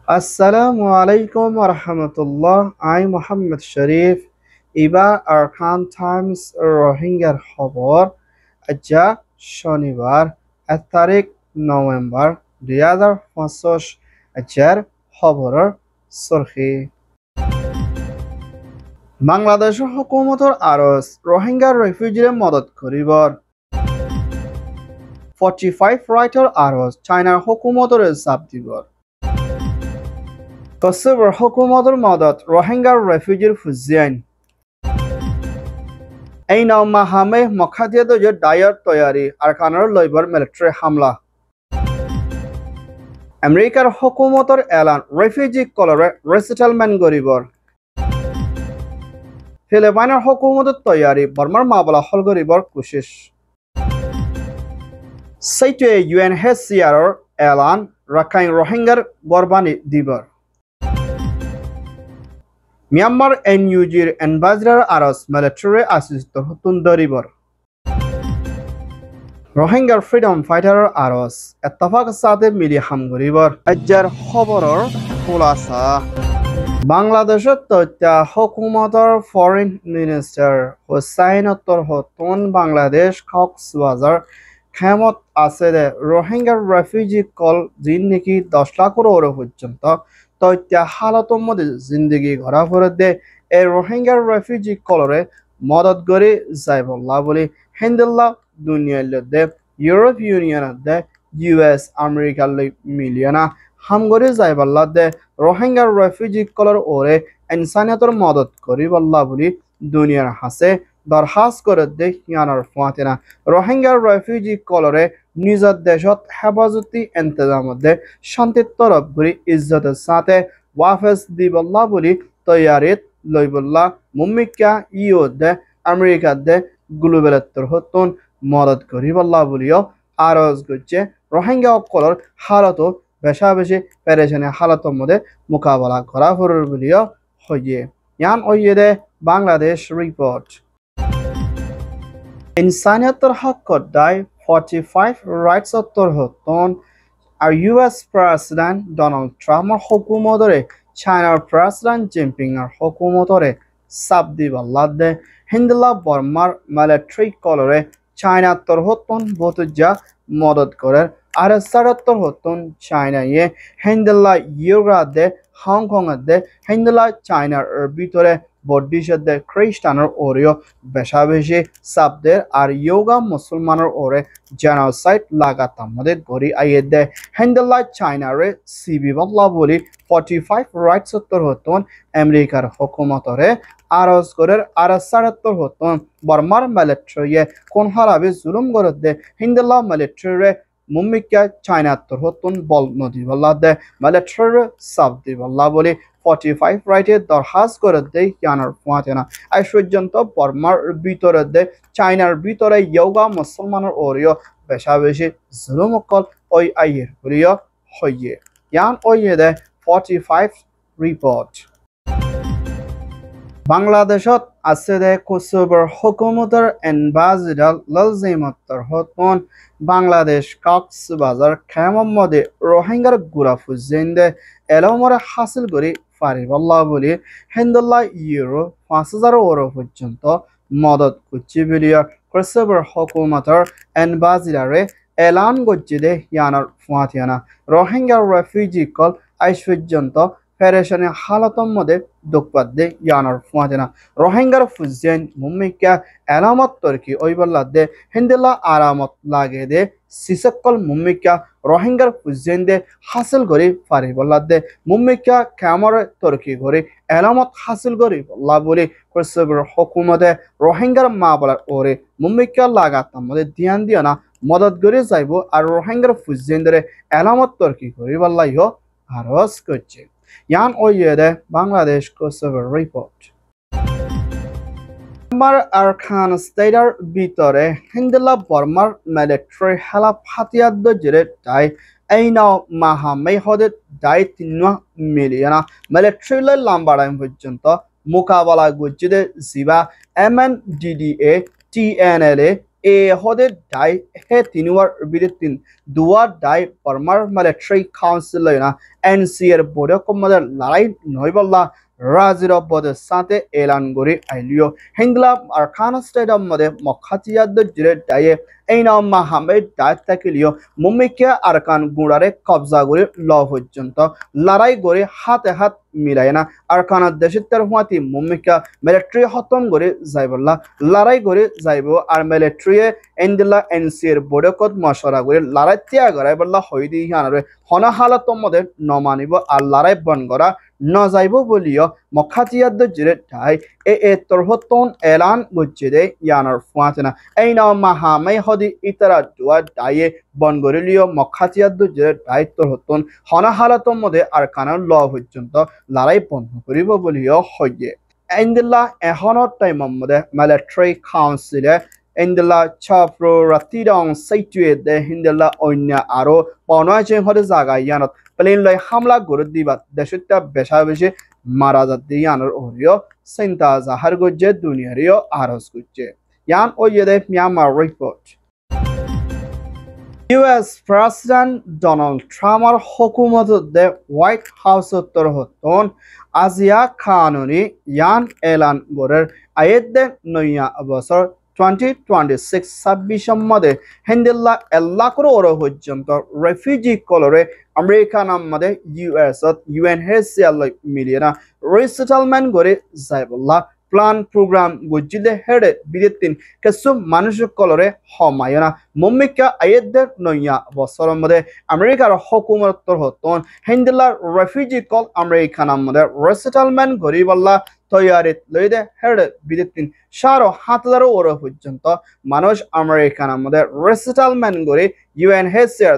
Assalamu alaikum wa rahmatullah. I'm Muhammad Sharif. Iba Arkan Times Rohingya Khabar. Aja Shonibar. Atarik November. Riyadar Fasosh. Ajar Khabarar Surhi. Bangladesh হুকুমতৰ আৰজ Rohingya রেফিউজিৰে মদত কৰিবৰ 45 রাইটৰ আৰজ চাইনাৰ হুকুমতৰ চাপ দিবৰ কসবৰ হুকুমতৰ মদত Rohingya রেফিউজিৰ Fujian এই নাও মাহামে মখাদিয়াত যে ডায়ার তৈয়াৰী আৰকানৰ লইবৰ মিলিটাৰী হামলা আমেৰিকাৰ হুকুমতৰ এলান রেফিউজি কলৰে ৰিসেটেলমেন্ট কৰিবৰ ফিলিপাইনৰ হুকুমতৰ তৈয়াৰী বৰ্মাৰ মামলা হল কৰিবৰ কোশিশ সেইটোৱে UNHCRৰ এলান ৰাখাইন রোহিঙ্গাৰ গৰবানি দিবৰ মিয়ানমাৰ NUGৰ এম্বাসেডৰ আৰজ মিলিটাৰী আসিস্টৰ হতুন দৰিবৰ রোহিঙ্গাৰ ফ্রিডম ফাইটাৰৰ আৰজ ইত্তেফাক সাথে মিলি হাম কৰিবৰ আজ্জাৰ খবৰৰ খোলাসা বাংলাদেশত তথ্য হুকুমতৰ ফরেন মিনিস্টার হুসাইন আত্তর হতুন বাংলাদেশ কক্সবাজার খেমত আছে দে রোহিঙ্গার রেফিউজি কল যিন নেকি 10 লাখৰ ওপৰ পৰ্যন্ত তথ্য হালতৰ মধ্যে জিন্দগী ঘৰা ফুৰত দে এই রোহিঙ্গার রেফিউজি কলৰে মদত কৰি যাইবলা বুলি হেন্দেলা দুনিয়াৰ দে ইউৰোপ ইউনিয়নৰ দে US আমেৰিকাৰ মিলিয়না হামগৰি যাইবলা দে রোহিঙ্গার রেফিউজি কলর ওরে ইনসানিয়তৰ মদত কৰিবলা বুলি দুনিয়াৰ হাসে দরখাস্ত করে দে ইয়ানৰ ফাতেনা রোহিঙ্গার রেফিউজি কলরে নিজৰ দেশত হেফাজতি ইন্তজামত দে শান্তিৰ তৰফ ঘূৰি ইজ্জতের সাথে ওয়াফেস দিবলা বুলি তৈয়াৰীত লইবলা মুম্মিকা ইও দে আমেরিকা দে গ্লোবেলত্তৰ হতুন মদত কৰিবলা বুলিও আরজ করছে রোহিঙ্গা কলর হালতো বেশা বেশি পেরেশানি হালতের মধ্যে মোকাবেলা করা ফুরুর বুলিও হইয়ে ইয়ান ওইয়ে বাংলাদেশ রিপোর্ট ইনসানিয়তৰ হকত দায় 45 রাইটস অত্তর হতন আর US প্রেসিডেন্ট ডোনাল্ড ট্রাম্পৰ হুকুমতৰে চাইনাৰ প্রেসিডেন্ট জিনপিঙৰ হুকুমতৰে চাপ দিবলা দে হিন্দলা বর্মার মিলিটারি কলরে চাইনাত্তর হতন বতুজা মদত করে আর সারাত্তর হতন চাইনায়ে হেন্দেলা ইউরা দে হংকং দে হেন্দেলা চাইনার ভিতরে বডিশে দে খ্রিস্টানের ওরেও বেশা বেশি সাবদের আর ইয়োগা মুসলমানের ওরে জেনোসাইড লাগাতার মধ্যে গড়ি আইয়ে দে হেন্দেলা চাইনারে সিবি বল্লা বলি 45 রাইটস উত্তর হতন আমেরিকার হুকুমতরে আরজ করে আর সারাত্তর হতন বর্মার মিলিটারিয়ে কোন হারাবি জুলুম করে দে হিন্দেলা মিলিটারি মুম্মিকা চাইনাত্তর হতুন বল নদী বল্লা দে মিলিটারি সাব দি বল্লা বলি 45 রাইটে দরখাস্ত করে দে ইয়ানার ফাতেনা আই পর্যন্ত বর্মার ভিতরে দে চাইনার ভিতরে ইয়োগা মুসলমানের ওরিও বেশা বেশি জুলুম কল ওই আইয়ের বলিও হইয়ে ইয়ান ওইয়ে দে 45 রিপোর্ট বাংলাদেশত আছে দে কসবৰ হুকুমতৰ এম্বাসেডৰ ললজিমতৰ হতন বাংলাদেশ কক্সবাজার খেমম মধ্যে রোহিঙ্গার গুড়া ফুজেন দে এলমরে হাসিল করে ফারিবল্লা বলি হেন্দুল্লাহ ইউরো 5000 ওর পর্যন্ত মদত করছে বলিয়া কসবৰ হুকুমতৰ এম্বাসেডৰে এলান করছে দে ইয়ানার ফাতিয়ানা রোহিঙ্গার রেফিউজি কল আইস পর্যন্ত পেরেশানি হালতর মধ্যে দুঃখপাত দে ইয়ানার ফাতেনা রোহিঙ্গার ফুজেন মুম্মিকা এলামত তরকি ওইবল্লা দে হিন্দিল্লা আরামত লাগে দে সিসকল মুম্মিকা রোহিঙ্গার ফুজেন দে হাসিল করি ফারিবল্লা দে মুম্মিকা ক্যামর তরকি করে এলামত হাসিল করি বল্লা বলি কসবর হুকুমতে রোহিঙ্গার মা বলার ওরে মুম্মিকা লাগাতার মধ্যে ধ্যান দিয়া না মদত করে যাইব আর রোহিঙ্গার ফুজেন ধরে এলামত তরকি করি বল্লাইও আরজ করছে ইয়ান ওইয়ে দে বাংলাদেশ কসবৰ রিপোর্ট আমার আরখান স্টেটের ভিতরে হিন্দিলা বর্মার মিলিটারি হেলা ফাতিয়াদ জেরে তাই এই নাও মাহামে হদে দায় 3 মিলিয়না মিলিটারি লাম্বাড়াইম পর্যন্ত মোকাবেলা করছে দে জিবা MNDDA TNLA hode dai he tinwar biditin duwa dai Burma Military Council na NCR bode komader larai noiballa Raziro bode sate elan gori ailio hingla arkana state mode mokhatiya de jire dai eina Mohammed dai takilio mumikya arkan gurare কবজা করে ল পর্যন্ত লড়াই করে হাতে হাত মিলাই না arcana দেশের হুয়াতি মুমিকা মিলিটারি খতম করে যাইবল্লা লড়াই করে যাইব আর মিলিটারি এন্দিলা এনসির বড়কত মশরা করে লড়াই ত্যাগ করাই বল্লা হই দি হানারে হন হালত মধ্যে নমানিব আর লড়াই বন করা নজাইব বলিও মখাতিয়াদ জিরে ঠাই এ তরহতন এলান বুঝিদে ইয়ানার ফুয়াতেনা এই নাও মাহামাই হদি ইতারা দুয়া ডায়ে বন গরিলিও মখাতিয়াদ জিরে ঠাই তরহতন হন হালত মধ্যে আর কানার ল পর্যন্ত লড়াই বন্ধ করিব বলিও হইয়ে এন্দিলা এখনত টাইমর মধ্যে মিলিটারি কাউন্সিলে এন্দিলা চাপ্রো রাতিরং সাইটুয়ে দে হিন্দিলা অন্য আরো পনয় হতে জায়গা ইয়ানত প্লেন লয় হামলা করে দিবা দেশটা বেশা বেশি মারা যাতে ইয়ানোর ওরিও চিন্তা জাহার গজ্জে দুনিয়ারিও আরজ গজ্জে ইয়ান ও ইয়েদে Myanmar report US President Donald Trumpর হুকুমতে হোয়াইট হাউস তরহতন আজিয়া কানুনি ইয়ান এলান গরের আয়েদে নয়া বছর 2026 ছাব্বিশের মধ্যে হিন্দিল্লা এলাকার ওরা পর্যন্ত রেফিউজি কলরে আমেরিকা নামে US UNHCR মিলিয়ে না রিসেটেলমেন্ট করে যাইবল্লা প্লান প্রোগ্রাম গুজিলে হেডে বিদেতিন কিছু মানুষ কলরে হমায়না মুম্মিকা আয়েদের নয়া বছরের মধ্যে আমেরিকার হুকুমতর হতন হিন্দিল্লার রেফিউজি কল আমেরিকা নামে রিসেটেলমেন্ট গরিবল্লা তৈয়ারিত লইদে হেডে বিদেতিন ৭,০০০ ওরা পর্যন্ত মানুষ আমেরিকা নামে রিসেটেলমেন্ট করে UNHCR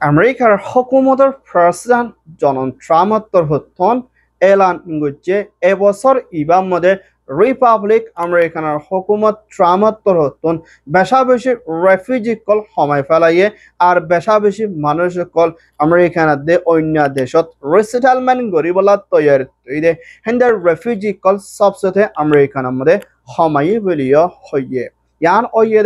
আমেরিকার হুকুমতর প্রেসিডেন্ট ডোনাল্ড ট্রাম্পর হতন এলান গুজে এবছর ইবার মধ্যে রিপাবলিক আমেরিকানের হুকুমত ট্রাম্পর হতন বেশা বেশি রেফিউজি কল সময় ফেলাইয়ে আর বেশা বেশি মানুষ কল আমেরিকানের দে অন্য দেশত রিসেটেলমেন্ট গরিবলা তৈয়ার তৈরি হেন্দার রেফিউজি কল সবসাথে আমেরিকানের মধ্যে সময় বলিও হইয়ে ইয়ান ওইয়ে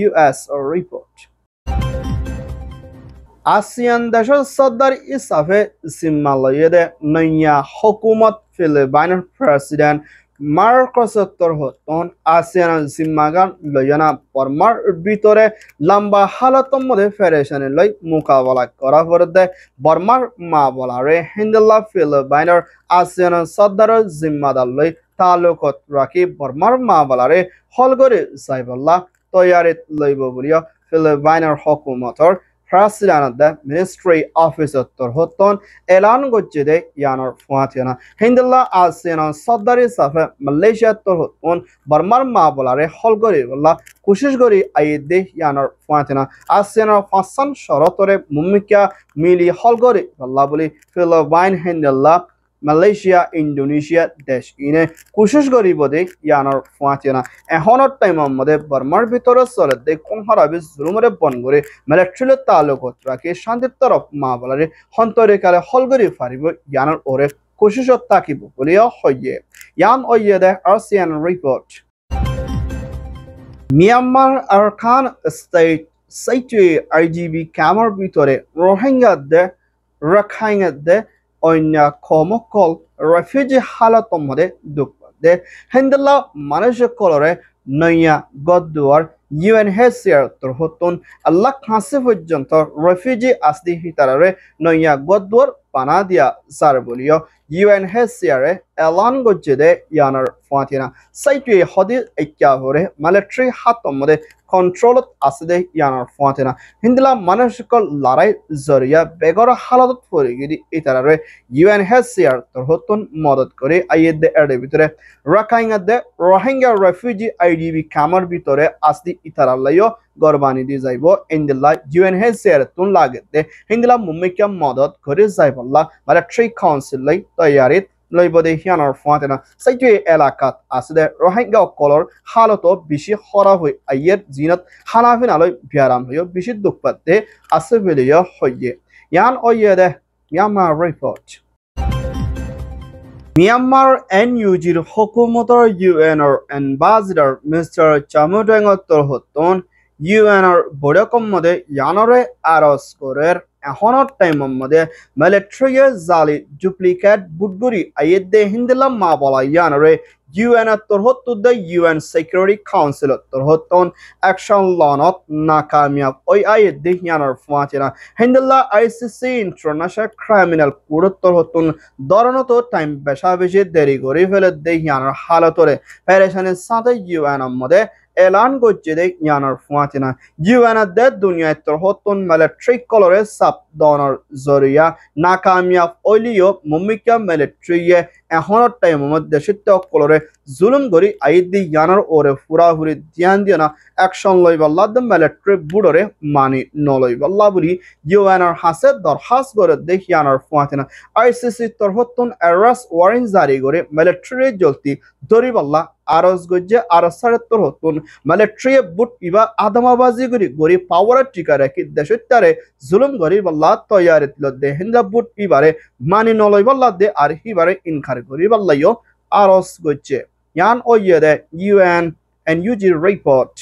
US রিপোর্ট আসিয়ান দেশের সর্দার ইসাফে জিম্মালয়ে নয়া হুকুমত ফিলিপাইনের প্রেসিডেন্ট মার্কোসের হতন আসিয়ান জিম্মাগান লয়না বর্মার ভিতরে লম্বা হালতর মধ্যে ফেডারেশনে লই মোকাবেলা করা পড়ে বর্মার মা বলারে হিন্দিল্লা ফিলিপাইনের আসিয়ান সর্দারের জিম্মাদার লই তালুকত রাখি বর্মার মা বলারে হল করে যাইবল্লা তৈয়ারিত লইব বলিয়া ফিলিপাইনের হুকুমতর President Ministry Officer হতন এলান গজ্জে ইয়ানোর ফুয়াতিনা হিন্দিল্লা আসিয়ান সর্দারি সাফে মালয়েশিয়া হতন বর্মার মা বলারে হলগরি বল্লা কোশিশ করি আইদে ইয়ানোর ফুয়াতিনা আসিয়ানোর ফাঁসান শরতরে মুমিকা মিলি হলগরি বল্লা বলি ফিলিপাইন হিন্দিল্লা মালয়েশিয়া ইন্দোনেশিয়া দেশ ইনে কোশিশ করিব দে ইয়ানোর ফুয়াতিনা এখনৰ টাইমৰ মধ্যে বর্মার ভিতরে চলে দে কোন হারাবি জুলুমরে বন করে মিলিটারি তালুকত রাখি শান্তির তরফ মা বলারে হন্তরে কালে হলগরি ফারিব ইয়ানোর ওরে কোশিশত থাকিব বলিও হইয়ে ইয়ান ওইয়ে দে ASEAN report Myanmar Arakan state Sittwe IGB ক্যাম্পৰ ভিতরে রোহিঙ্গা দে রাখাইন দে অন্য কমকল রেফিউজি হালতর মধ্যে দুঃখ দে হিন্দিল্লা মানুষ কলরে নয়া গদুয়ার UNHCR হতন আল্লাহ হাসি পর্যন্ত রেফিউজি আসদি হিতারে নয়া গদুয়ার পানা দিয়া যার বলিও UNHCR এলান গজ্জে দে ইয়ানোর ফুয়াতিনা সাইটুয়ে হদি এক্যাভরে মিলিটারি হাতর মধ্যে কন্ট্রোলত আছে দে ইয়ানোর ফুয়াতিনা হিন্দিলা মানুষকল লড়াই জরিয়া বেগর হালতত পড়ে গিয়ে ইতারে UNHCR হতন মদত করে আইয়েদে এর ভিতরে রাখাইঙ্গা দে রোহিঙ্গা রেফিউজি IDB ক্যাম্পর ভিতরে আসদি ইতারালাইও গরবানি দি যাইব ইন্দিল্লা UNHCR তুন লাগে দে হিন্দিলা মুমিকা মদত করে যাইবল্লা মিলিটারি কাউন্সিল লাই তৈয়ারিত লইব দে হিয়ানোর ফুয়াতিনা সাইটুয়ে এলাকাত আছে দে রোহিঙ্গা কলর হালত বেশি খরা হই আইয়ের জিনত হানাফিনালৈ বিয়ারাম হইও বেশি দুঃখ পাতে আছে বলিও হইয়ে ইয়ান ওইয়ে দে মিয়ানমার রিপোর্ট মিয়ানমার NUGৰ হুকুমতৰ UNৰ এম্বাসেডৰ মিস্টার চামুডেঙৰ হতন ইউএনর বড়কম মধ্যে ইয়ানরে আরস করের এখনর টাইমের মধ্যে মিলিটারি জালি ডুপ্লিকেট বুটগুরি আইয়েদে হিন্দিলাম মা বলা ইয়ানরে ইউএন তরহত্তুদ্দে ইউএন সিকিউরিটি কাউন্সিল তরহত্তন অ্যাকশন লনত নাকামিয়াব ওই আইয়েদে ইয়ানর ফুয়াচিনা হিন্দিল্লা আইসিসি ইন্টারন্যাশনাল ক্রিমিনাল কোর্ট তরহত্তন দরনত টাইম বেশা বেশি দেরি করে ফেলে দে ইয়ানর হালতরে পেরেশানির সাথে ইউএন মধ্যে এলান করছে দে ইয়ানর ফুয়াচিনা ইউএন দে দুনিয়ায় তরহত্তন মিলিটারি কলরে সাপ দনর জরিয়া নাকামিয়াব ওইলিও মুমিকা মিলিটারি এখনর টাইমের মধ্যে সিদ্ধ কলরে জুলুম করি আইদি ইয়ানর ওরে ফুরাহুরি ধ্যান দিয়ে না অ্যাকশন লইবাল্লা দে মিলিটারি বুড়রে মানি নলইবাল্লা বলি ইউএনর হাসে দরখাস্ত করে দেখ ইয়ানর ফুয়াতিনা আইসিসি তরফতুন অ্যারেস্ট ওয়ারেন্ট জারি করে মিলিটারি জলতি দরিবাল্লা আরজ গজ্জে আরসারে তরফতুন মিলিটারি বুট ইবা আদমাবাজি করি গরি পাওয়ার টিকা রাখি দেশত্যারে জুলুম করি বাল্লা তৈয়ারি তিল দে হিন্দা বুট ইবারে মানি নলইবাল্লা দে আর হিবারে ইনকার করি বাল্লাইও আরজ গজ্জে ইয়ান ওইয়ে দে UN NUG report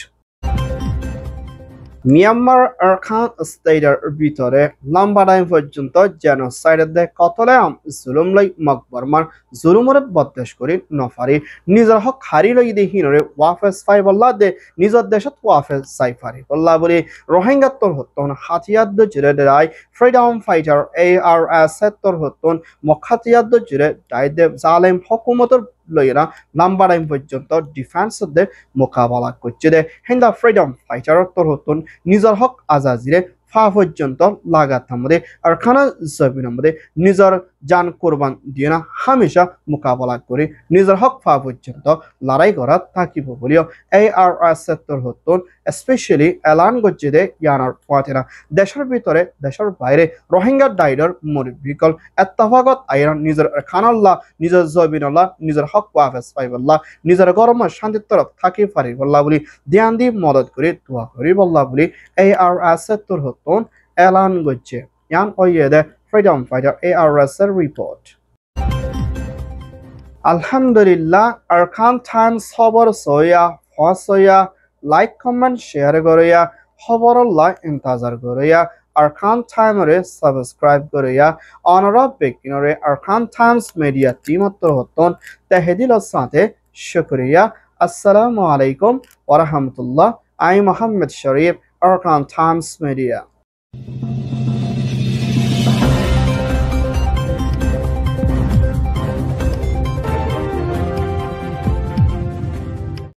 Myanmar Arakan স্টেটের ভিতরে লম্বা টাইম পর্যন্ত জেনোসাইডে কতলে জুলুম লাই মকবরমার জুলুমরে বদদেশ করে নফারি নিজের হক হারি লই দেহিনরে ওয়াফেস ফাইবল্লা দে নিজের দেশত ওয়াফেস সাইফারি বল্লা বলি রোহিঙ্গা তোর হতন হাতিয়াদ জিরে দেয় ফ্রিডম ফাইটার ARS তোর হতন মখাতিয়াদ জিরে দায়দে জালেম হুকুমতর লইরা লম্বা টাইম পর্যন্ত ডিফেন্স দে মোকাবেলা করছে দে হিন্দা ফ্রিডম ফাইটার তোর হতন নিজের হক আজাজিরে ফা পর্যন্ত লাগাতার মধ্যে আর খানা জবিনের মধ্যে নিজের জান কোরবান দিয়ে না হামেশা মোকাবেলা করে নিজের হক ফা পর্যন্ত লড়াই করা থাকিব বলিও ARS তোর হতন স্পেশালি এলান করছে দে ইয়ানার ফাতেনা দেশের ভিতরে দেশের বাইরে রোহিঙ্গা ডাইডর মুরব্বিকল এত্তাফাকত আইরান নিজের খানাল্লাহ নিজের জবিনাল্লাহ নিজের হক ওয়াফেস পাইবল্লাহ নিজের গরম শান্তির তরফ থাকি পারিবল্লাহ বলি ধ্যান দিয়ে মদত করে দোয়া করি বল্লাহ বলি ARS তোর হতন এলান করছে ইয়ান ওইয়ে দে ফ্রিডম ফাইটার ARS এর রিপোর্ট আলহামদুলিল্লাহ আরখান টাইমস খবর সয়া ফসয়া লাইক কমেন্ট শেয়ার করিয়া খবরল্লাহ ইন্তজার করিয়া আরখান টাইমরে সাবস্ক্রাইব করিয়া অনরা বেকিনরে আরখান টাইমস মিডিয়া টিম হতন তেহেদিলর সাথে শুকরিয়া আসসালামু আলাইকুম ওয়া রাহমাতুল্লাহ আই Mohammad Sharif Arakan Times media